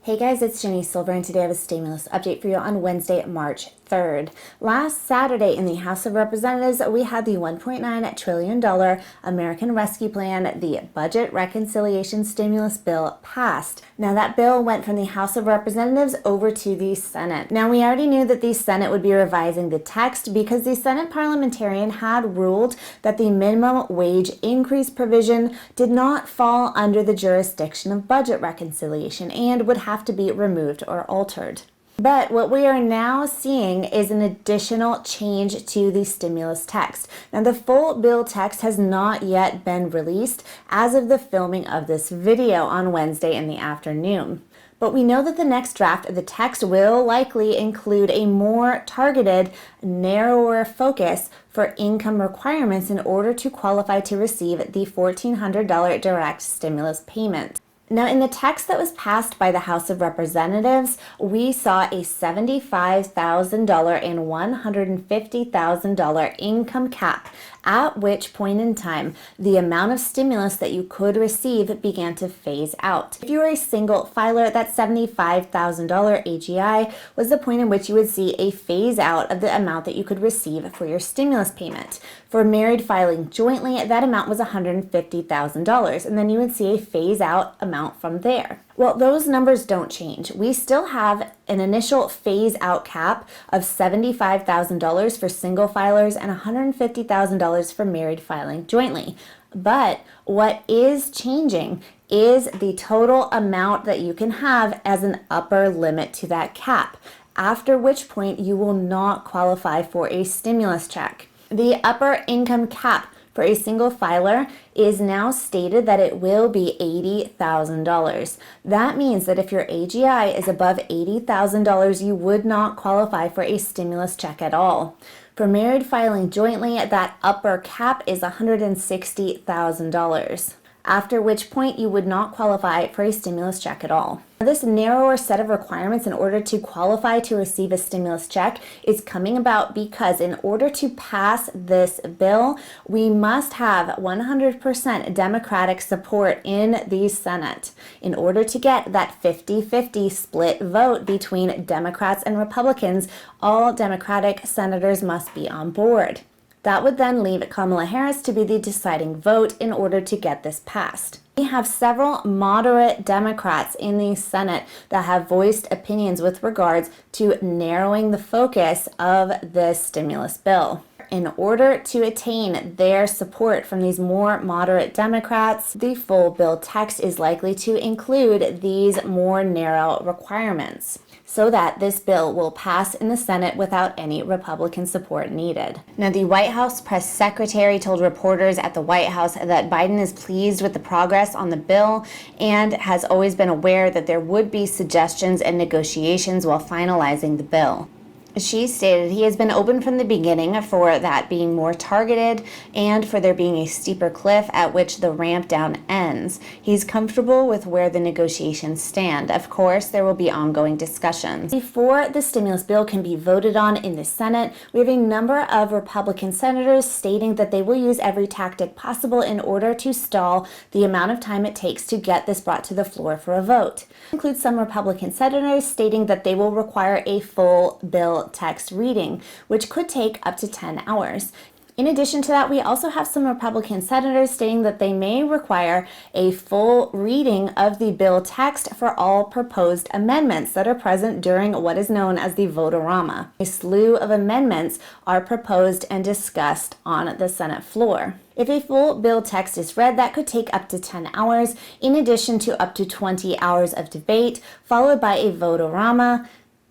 Hey guys, it's Ginny Silver, and today I have a stimulus update for you on Wednesday, March 3rd. Last Saturday in the House of Representatives, we had the $1.9 trillion American Rescue Plan, the Budget Reconciliation Stimulus Bill, passed. Now that bill went from the House of Representatives over to the Senate. Now we already knew that the Senate would be revising the text because the Senate parliamentarian had ruled that the minimum wage increase provision did not fall under the jurisdiction of budget reconciliation and would have to be removed or altered. But what we are now seeing is an additional change to the stimulus text. Now, the full bill text has not yet been released as of the filming of this video on Wednesday in the afternoon. But we know that the next draft of the text will likely include a more targeted, narrower focus for income requirements in order to qualify to receive the $1,400 direct stimulus payment. Now, in the text that was passed by the House of Representatives, we saw a $75,000 and $150,000 income cap, at which point in time the amount of stimulus that you could receive began to phase out. If you were a single filer, that $75,000 AGI was the point in which you would see a phase out of the amount that you could receive for your stimulus payment. For married filing jointly, that amount was $150,000, and then you would see a phase out amount from there. Well, those numbers don't change. We still have an initial phase out cap of $75,000 for single filers and $150,000 for married filing jointly. But what is changing is the total amount that you can have as an upper limit to that cap, after which point you will not qualify for a stimulus check. The upper income cap for a single filer is now stated that it will be $80,000. That means that if your AGI is above $80,000, you would not qualify for a stimulus check at all. For married filing jointly, that upper cap is $160,000. After which point you would not qualify for a stimulus check at all. This narrower set of requirements in order to qualify to receive a stimulus check is coming about because in order to pass this bill, we must have 100% Democratic support in the Senate. In order to get that 50-50 split vote between Democrats and Republicans, all Democratic senators must be on board. That would then leave Kamala Harris to be the deciding vote in order to get this passed. We have several moderate Democrats in the Senate that have voiced opinions with regards to narrowing the focus of this stimulus bill. In order to attain their support from these more moderate Democrats, the full bill text is likely to include these more narrow requirements, so that this bill will pass in the Senate without any Republican support needed. Now, the White House press secretary told reporters at the White House that Biden is pleased with the progress on the bill and has always been aware that there would be suggestions and negotiations while finalizing the bill. She stated he has been open from the beginning for that being more targeted and for there being a steeper cliff at which the ramp down ends. He's comfortable with where the negotiations stand. Of course, there will be ongoing discussions. Before the stimulus bill can be voted on in the Senate, we have a number of Republican senators stating that they will use every tactic possible in order to stall the amount of time it takes to get this brought to the floor for a vote. It includes some Republican senators stating that they will require a full bill text reading, which could take up to 10 hours. In addition to that, we also have some Republican senators stating that they may require a full reading of the bill text for all proposed amendments that are present during what is known as the vote-o-rama. A slew of amendments are proposed and discussed on the Senate floor. If a full bill text is read, that could take up to 10 hours, in addition to up to 20 hours of debate, followed by a vote-o-rama,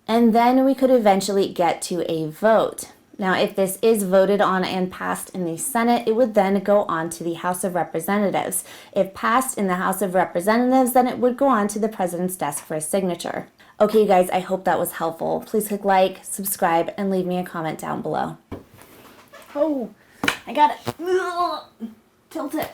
and then we could eventually get to a vote. Now, if this is voted on and passed in the Senate, it would then go on to the House of Representatives. If passed in the House of Representatives, then it would go on to the president's desk for a signature. Okay, you guys, I hope that was helpful. Please click like, subscribe, and leave me a comment down below. Oh, I got it. Tilt it.